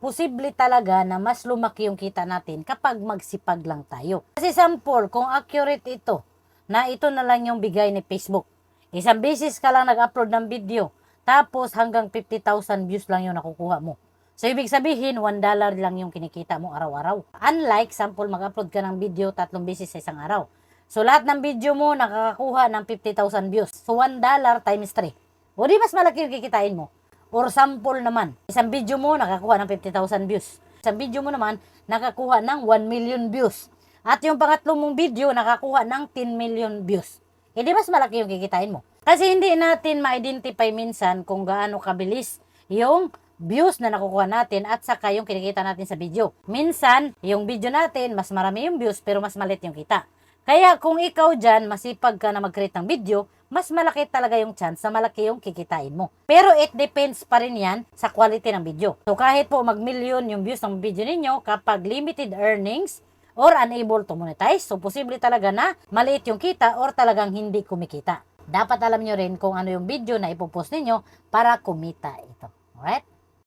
posible talaga na mas lumaki yung kita natin kapag magsipag lang tayo. Kasi sample, kung accurate ito, na ito na lang yung bigay ni Facebook. Isang beses ka lang nag-upload ng video, tapos hanggang 50,000 views lang yung nakukuha mo. So, ibig sabihin, $1 lang yung kinikita mo araw-araw. Unlike, sample, mag-upload ka ng video 3 beses sa isang araw. So, lahat ng video mo nakakakuha ng 50,000 views. So, $1 times 3. O di mas malaki yung kikitain mo. Or sample naman, isang video mo nakakuha ng 50,000 views. Isang video mo naman nakakuha ng 1 million views. At yung pangatlo mong video nakakuha ng 10 million views. E di mas malaki yung kikitain mo. Kasi hindi natin ma-identify minsan kung gaano kabilis yung views na nakukuha natin at saka yung kinikita natin sa video. Minsan, yung video natin, mas marami yung views pero mas malit yung kita. Kaya kung ikaw dyan, masipag ka na mag-create ng video, mas malaki talaga yung chance na malaki yung kikitain mo. Pero it depends pa rin yan sa quality ng video. So kahit po mag-million yung views ng video ninyo, kapag limited earnings or unable to monetize, so posible talaga na maliit yung kita or talagang hindi kumikita. Dapat alam nyo rin kung ano yung video na ipopost ninyo para kumita ito. Alright?